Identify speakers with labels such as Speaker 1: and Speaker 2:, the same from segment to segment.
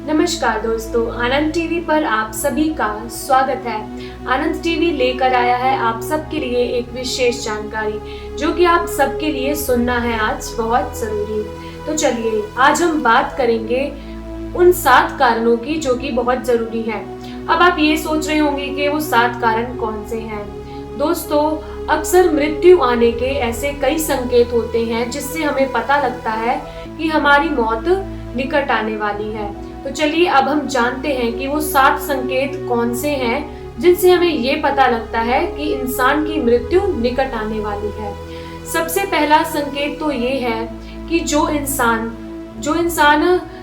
Speaker 1: नमस्कार दोस्तों, आनंद टीवी पर आप सभी का स्वागत है। आनंद टीवी लेकर आया है आप सबके लिए एक विशेष जानकारी जो कि आप सबके लिए सुनना है आज बहुत जरूरी। तो चलिए आज हम बात करेंगे उन 7 कारणों की जो कि बहुत जरूरी है। अब आप ये सोच रहे होंगे कि वो 7 कारण कौन से हैं। दोस्तों, अक्सर मृत्यु आने के ऐसे कई संकेत होते हैं जिससे हमें पता लगता है कि हमारी मौत निकट आने वाली है। तो चलिए अब हम जानते हैं कि वो 7 संकेत कौन से हैं जिनसे हमें ये पता लगता है कि इंसान की मृत्यु निकट आने वाली है। सबसे पहला संकेत तो ये है कि जो इंसान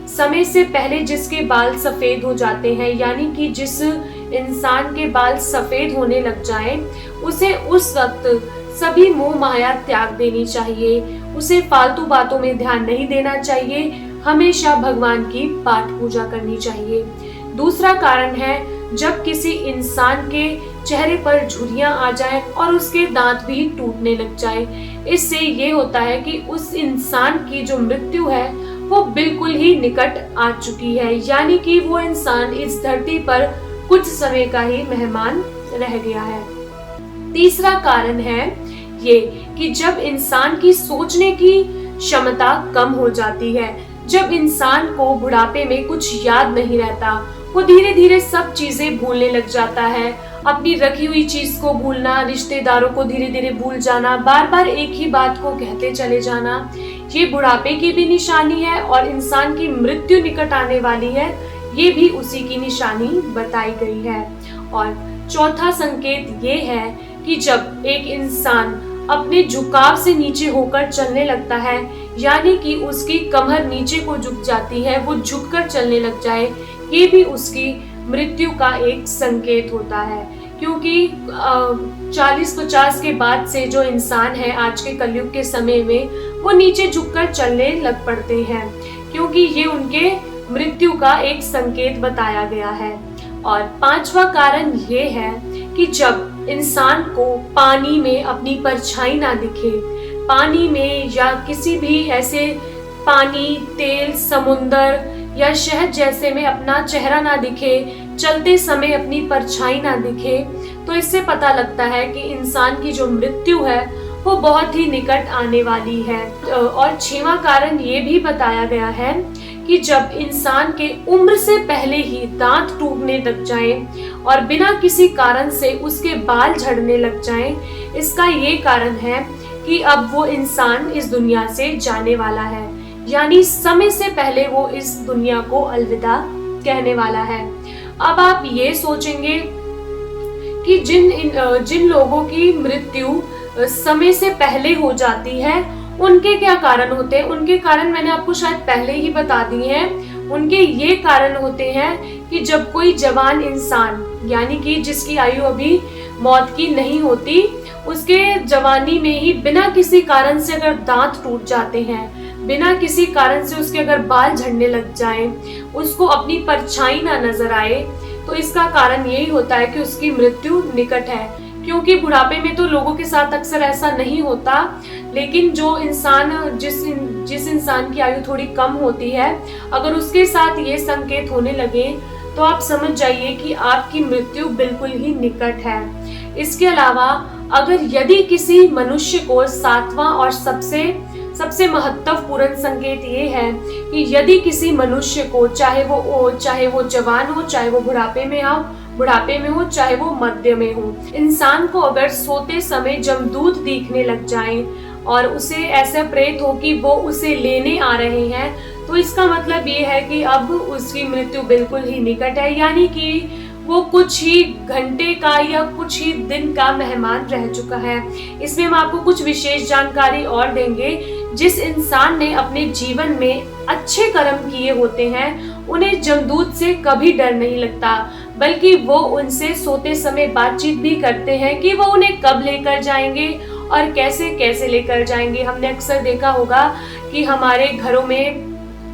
Speaker 1: समय से पहले जिसके बाल सफेद हो जाते हैं, यानी कि जिस इंसान के बाल सफेद होने लग जाएं, उसे उस वक्त सभी मोह माया त्याग देनी चाहिए। उसे फालतू बातों में ध्यान नहीं देना चाहिए। हमेशा भगवान की पाठ पूजा करनी चाहिए। दूसरा कारण है जब किसी इंसान के चेहरे पर झुर्रियां आ जाएं और उसके दांत भी टूटने लग जाए। इससे ये होता है कि उस इंसान की जो मृत्यु है वो बिल्कुल ही निकट आ चुकी है, यानी कि वो इंसान इस धरती पर कुछ समय का ही मेहमान रह गया है। तीसरा कारण है ये कि जब इंसान की सोचने की क्षमता कम हो जाती है, जब इंसान को बुढ़ापे में कुछ याद नहीं रहता, वो धीरे धीरे सब चीजें भूलने लग जाता है। अपनी रखी हुई चीज को भूलना, रिश्तेदारों को धीरे धीरे भूल जाना, बार बार एक ही बात को कहते चले जाना, ये बुढ़ापे की भी निशानी है और इंसान की मृत्यु निकट आने वाली है, ये भी उसी की निशानी बताई गई है। और चौथा संकेत ये है कि जब एक इंसान अपने झुकाव से नीचे होकर चलने लगता है, यानी कि उसकी कमर नीचे को झुक जाती है, वो झुककर चलने लग जाए, ये भी उसकी मृत्यु का एक संकेत होता है। क्योंकि 40-50 के बाद से जो इंसान है आज के कलयुग के समय में, वो नीचे झुककर चलने लग पड़ते हैं, क्योंकि ये उनके मृत्यु का एक संकेत बताया गया है। और 5वां कारण ये है कि जब इंसान को पानी में अपनी परछाई ना दिखे, पानी में या किसी भी ऐसे पानी, तेल, समुंदर या शहद जैसे में अपना चेहरा ना दिखे, चलते समय अपनी परछाई ना दिखे, तो इससे पता लगता है कि इंसान की जो मृत्यु है वो बहुत ही निकट आने वाली है। और 6वां कारण ये भी बताया गया है कि जब इंसान के उम्र से पहले ही दांत टूटने लग जाएं और बिना किसी कारण से उसके बाल झड़ने लग जाएं, इसका ये कारण है कि अब वो इंसान इस दुनिया से जाने वाला है, यानी समय से पहले वो इस दुनिया को अलविदा कहने वाला है। अब आप ये सोचेंगे कि जिन लोगों की मृत्यु समय से पहले हो जाती है उनके क्या कारण होते हैं। उनके कारण मैंने आपको शायद पहले ही बता दिए हैं। उनके ये कारण होते हैं कि जब कोई जवान इंसान, यानी कि जिसकी आयु अभी मौत की नहीं होती, उसके जवानी में ही बिना किसी कारण से अगर दांत टूट जाते हैं, बिना किसी कारण से उसके अगर बाल झड़ने लग जाएं, उसको अपनी परछाई ना नजर आए, तो इसका कारण यही होता है कि उसकी मृत्यु निकट है। क्योंकि बुढ़ापे में तो लोगों के साथ अक्सर ऐसा नहीं होता, लेकिन जो इंसान जिस इंसान की आयु थोड़ी कम होती है, अगर उसके साथ ये संकेत होने लगे तो आप समझ जाइए कि आपकी मृत्यु बिल्कुल ही निकट है। इसके अलावा अगर यदि किसी मनुष्य को 7वां और सबसे महत्वपूर्ण संकेत ये है कि यदि किसी मनुष्य को, चाहे वो जवान हो, चाहे वो बुढ़ापे में हो, चाहे वो मध्य में हो, इंसान को अगर सोते समय जमदूत दिखने लग जाएं और उसे ऐसा प्रेत हो कि वो उसे लेने आ रहे हैं, तो इसका मतलब ये है कि अब उसकी मृत्यु बिल्कुल ही निकट है, यानी कि वो कुछ ही घंटे का या कुछ ही दिन का मेहमान रह चुका है। इसमें हम आपको कुछ विशेष जानकारी और देंगे। जिस इंसान ने अपने जीवन में अच्छे कर्म किए होते हैं, उन्हें जमदूत से कभी डर नहीं लगता, बल्कि वो उनसे सोते समय बातचीत भी करते हैं कि वो उन्हें कब लेकर जाएंगे और कैसे कैसे लेकर जाएंगे। हमने अक्सर देखा होगा कि हमारे घरों में,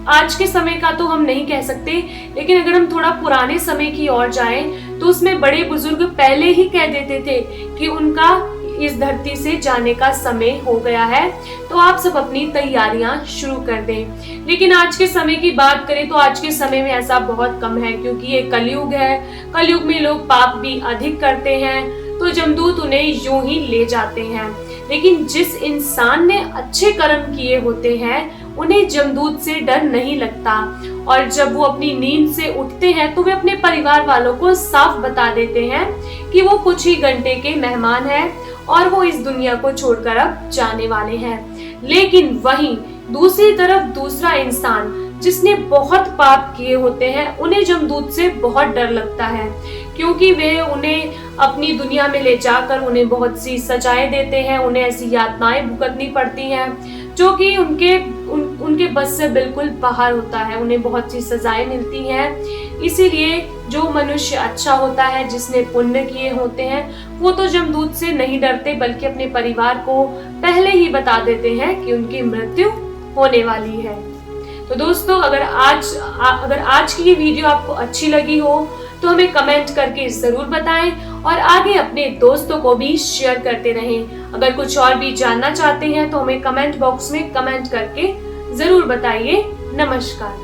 Speaker 1: आज के समय का तो हम नहीं कह सकते, लेकिन अगर हम थोड़ा पुराने समय की ओर जाएं तो उसमें बड़े बुजुर्ग पहले ही कह देते थे कि उनका इस धरती से जाने का समय हो गया है, तो आप सब अपनी तैयारियां शुरू कर दें। लेकिन आज के समय की बात करें तो आज के समय में ऐसा बहुत कम है, क्योंकि ये कलयुग है। कलयुग में लोग पाप भी अधिक करते हैं, तो जमदूत उन्हें यूं ही ले जाते हैं। लेकिन जिस इंसान ने अच्छे कर्म किए होते हैं उन्हें जमदूत से डर नहीं लगता, और जब वो अपनी नींद से उठते हैं तो वे अपने परिवार वालों को साफ बता देते हैं कि वो कुछ ही घंटे के मेहमान हैं और वो इस दुनिया को छोड़कर अब जाने वाले हैं। लेकिन वहीं दूसरी तरफ दूसरा इंसान जिसने बहुत पाप किए होते हैं उन्हें जमदूत से बहुत डर लगता है, क्योंकि वे उन्हें अपनी दुनिया में ले जाकर उन्हें बहुत सी सजाएं देते हैं, उन्हें ऐसी यातनाएं भुगतनी पड़ती हैं जो कि उनके बस से बिल्कुल बाहर होता है। उन्हें बहुत सी सजाएं मिलती हैं। इसीलिए जो मनुष्य अच्छा होता है, जिसने पुण्य किए होते हैं, वो तो जमदूत से नहीं डरते, बल्कि अपने परिवार को पहले ही बता देते हैं कि उनकी मृत्यु होने वाली है। तो दोस्तों, अगर आज की ये वीडियो आपको अच्छी लगी हो तो हमें कमेंट करके जरूर बताएं, और आगे अपने दोस्तों को भी शेयर करते रहें। अगर कुछ और भी जानना चाहते हैं तो हमें कमेंट बॉक्स में कमेंट करके जरूर बताइए। नमस्कार।